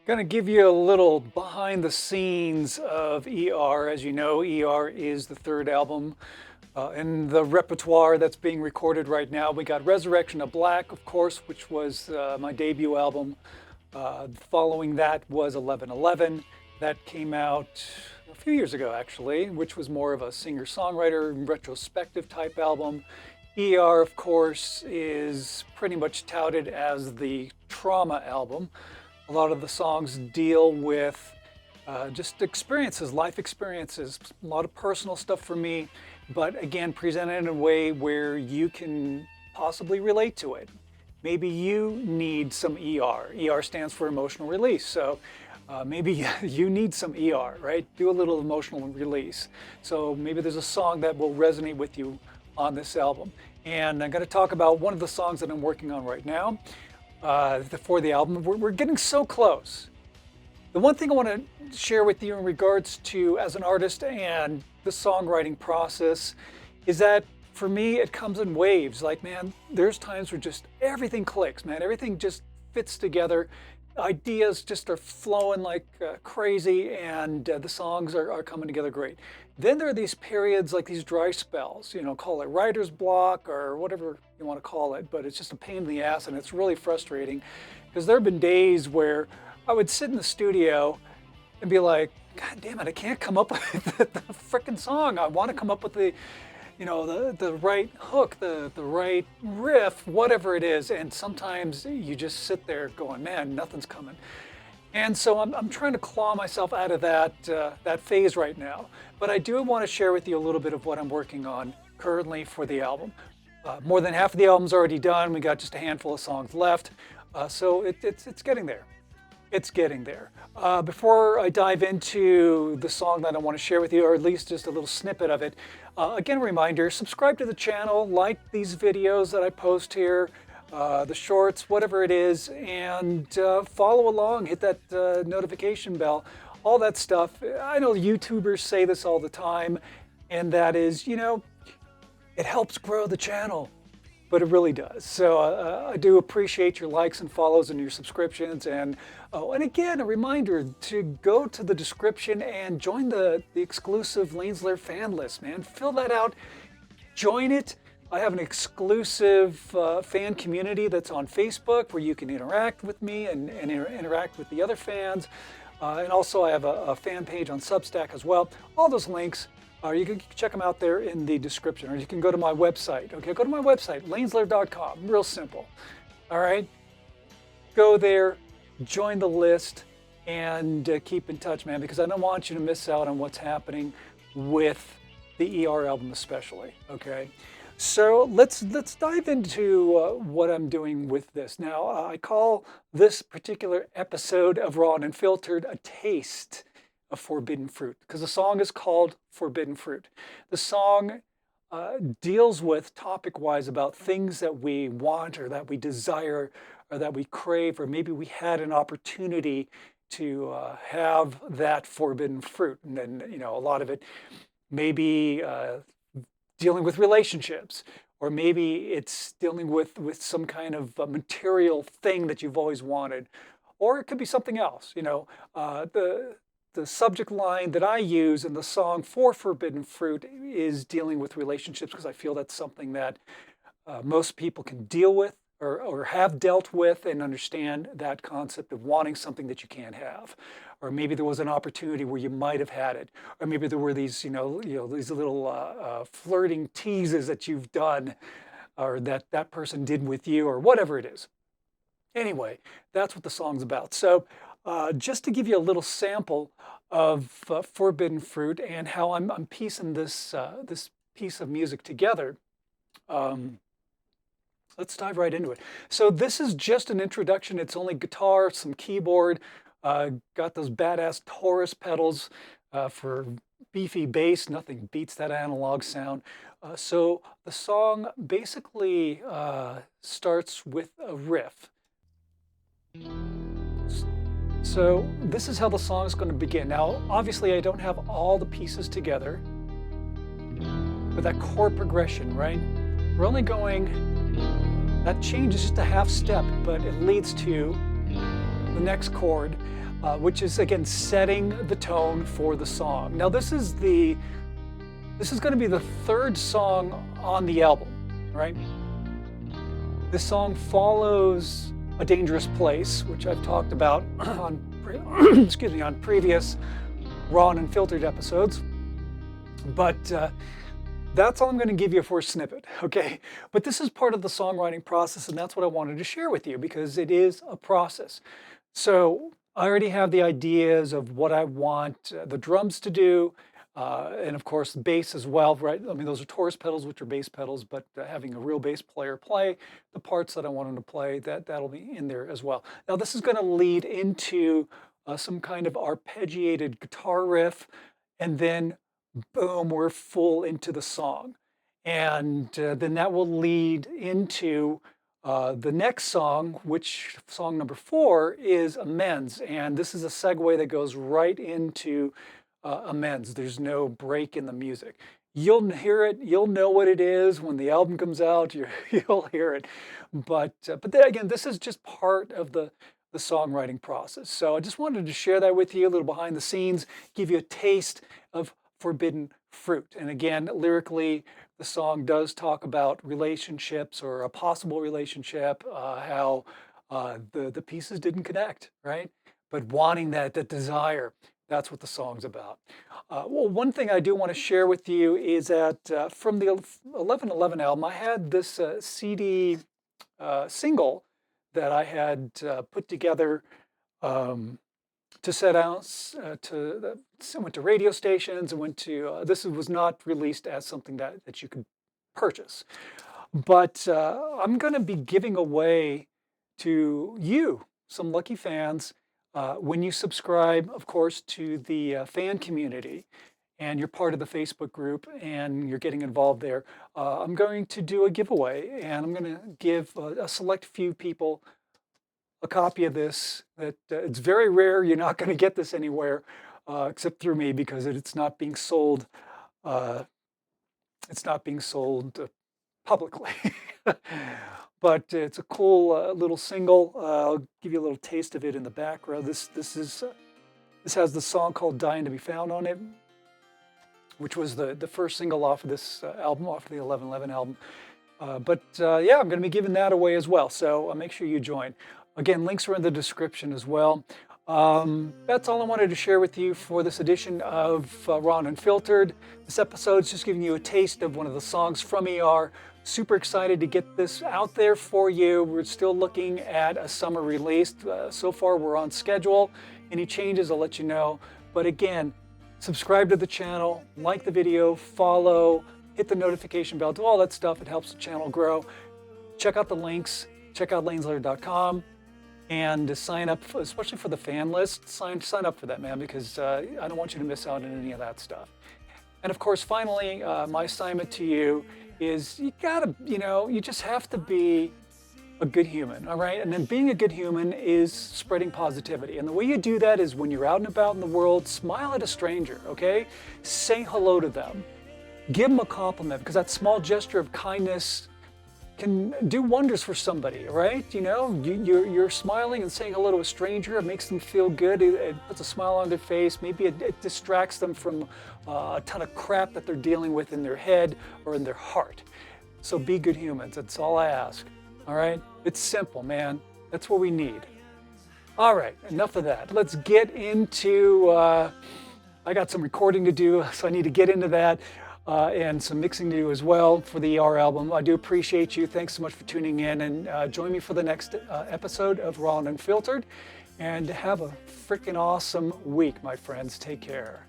Going to give you a little behind the scenes of ER. As you know, ER is the third album in the repertoire that's being recorded right now. We got Resurrection of Black, of course, which was my debut album. Following that was 1111. That came out a few years ago, actually, which was more of a singer-songwriter retrospective type album. ER, of course, is pretty much touted as the trauma album. A lot of the songs deal with just experiences, life experiences, a lot of personal stuff for me, but again, presented in a way where you can possibly relate to it. Maybe you need some ER. ER stands for emotional release. So maybe you need some ER, right? Do a little emotional release. So maybe there's a song that will resonate with you on this album. And I'm going to talk about one of the songs that I'm working on right now. For the album. We're getting so close. The one thing I want to share with you in regards to as an artist and the songwriting process is that for me it comes in waves. Like, man, there's times where just everything clicks, man. Everything just fits together. Ideas just are flowing like crazy, and the songs are coming together great. Then there are these periods, like these dry spells, call it writer's block or whatever you want to call it, but it's just a pain in the ass, and it's really frustrating because there have been days where I would sit in the studio and be like, God damn it, I can't come up with the frickin' song. I want to come up with the right hook, the right riff, whatever it is. And sometimes you just sit there going, man, nothing's coming. And so I'm trying to claw myself out of that phase right now. But I do want to share with you a little bit of what I'm working on currently for the album. More than half of the album's already done. We got just a handful of songs left. So it's getting there. It's getting there. Before I dive into the song that I want to share with you, or at least just a little snippet of it, again, a reminder, subscribe to the channel, like these videos that I post here, the shorts, whatever it is, and follow along, hit that notification bell, all that stuff. I know YouTubers say this all the time, and that is, it helps grow the channel. But it really does. So I do appreciate your likes and follows and your subscriptions. And again, a reminder to go to the description and join the exclusive Lanes Laire fan list, man. Fill that out, join it. I have an exclusive fan community that's on Facebook where you can interact with me and interact with the other fans. And also I have a fan page on Substack as well. All those links. You can check them out there in the description, or you can go to my website. Okay, go to my website, laneslaire.com. Real simple. All right, go there, join the list, and keep in touch, man, because I don't want you to miss out on what's happening with the ER album, especially. Okay, so let's dive into what I'm doing with this. Now, I call this particular episode of Raw and Unfiltered a taste of forbidden fruit, because the song is called Forbidden Fruit. The song deals with topic-wise about things that we want or that we desire or that we crave, or maybe we had an opportunity to have that forbidden fruit. And then, a lot of it may be dealing with relationships, or maybe it's dealing with some kind of material thing that you've always wanted, or it could be something else. The subject line that I use in the song for Forbidden Fruit is dealing with relationships, because I feel that's something that most people can deal with or have dealt with and understand that concept of wanting something that you can't have. Or maybe there was an opportunity where you might have had it. Or maybe there were these, these little flirting teases that you've done, or that person did with you, or whatever it is. Anyway, that's what the song's about. So just to give you a little sample of Forbidden Fruit and how I'm piecing this piece of music together, let's dive right into it. So this is just an introduction. It's only guitar, some keyboard, got those badass Taurus pedals for beefy bass. Nothing beats that analog sound. So the song basically starts with a riff. So this is how the song is going to begin. Now, obviously, I don't have all the pieces together, but that chord progression, right? We're only going, that change is just a half step, but it leads to the next chord. which is again setting the tone for the song. Now this is going to be the third song on the album, right? This song follows A Dangerous Place, which I've talked about on excuse me, on previous Raw and Unfiltered episodes. But that's all I'm going to give you for a snippet, okay? But this is part of the songwriting process, and that's what I wanted to share with you because it is a process. So I already have the ideas of what I want the drums to do, and of course the bass as well, right? I mean, those are Taurus pedals, which are bass pedals, but having a real bass player play the parts that I want him to play, that'll be in there as well. Now this is going to lead into some kind of arpeggiated guitar riff, and then boom, we're full into the song. And then that will lead into the next song, which song number 4 is Amends. And this is a segue that goes right into Amends. There's no break in the music. You'll hear it, you'll know what it is when the album comes out, you'll hear it. But then again, this is just part of the songwriting process. So I just wanted to share that with you, a little behind the scenes, give you a taste of Forbidden Fruit. And again, lyrically, the song does talk about relationships or a possible relationship, how the pieces didn't connect, right? But wanting that desire, that's what the song's about. Well, one thing I do want to share with you is that from the 1111 album, I had this CD single that I had put together to set out went to radio stations and went to, this was not released as something that you could purchase. But I'm going to be giving away to you, some lucky fans, when you subscribe, of course, to the fan community and you're part of the Facebook group and you're getting involved there. I'm going to do a giveaway and I'm going to give a select few people a copy of this. That it's very rare. You're not going to get this anywhere except through me because it's not being sold. It's not being sold publicly. But it's a cool little single. I'll give you a little taste of it in the background. This has the song called "Dying to Be Found" on it, which was the first single off of this album, off of the 1111 album. Yeah, I'm going to be giving that away as well. So make sure you join. Again, links are in the description as well. That's all I wanted to share with you for this edition of Raw and Unfiltered. This episode's just giving you a taste of one of the songs from ER. Super excited to get this out there for you. We're still looking at a summer release. So far, we're on schedule. Any changes, I'll let you know. But again, subscribe to the channel, like the video, follow, hit the notification bell, do all that stuff. It helps the channel grow. Check out the links. Check out laneslaire.com. And sign up, especially for the fan list, sign up for that, man, because I don't want you to miss out on any of that stuff. And of course, finally, my assignment to you is you just have to be a good human, all right? And then being a good human is spreading positivity. And the way you do that is when you're out and about in the world, smile at a stranger, okay? Say hello to them. Give them a compliment, because that small gesture of kindness can do wonders for somebody, right? You know, you're smiling and saying hello to a stranger. It makes them feel good. It puts a smile on their face. Maybe it distracts them from a ton of crap that they're dealing with in their head or in their heart. So be good humans. That's all I ask. All right? It's simple, man. That's what we need. All right, enough of that. Let's get into, I got some recording to do, so I need to get into that. And some mixing to do as well for the ER album. I do appreciate you. Thanks so much for tuning in, and join me for the next episode of Raw and Unfiltered. And have a freaking awesome week, my friends. Take care.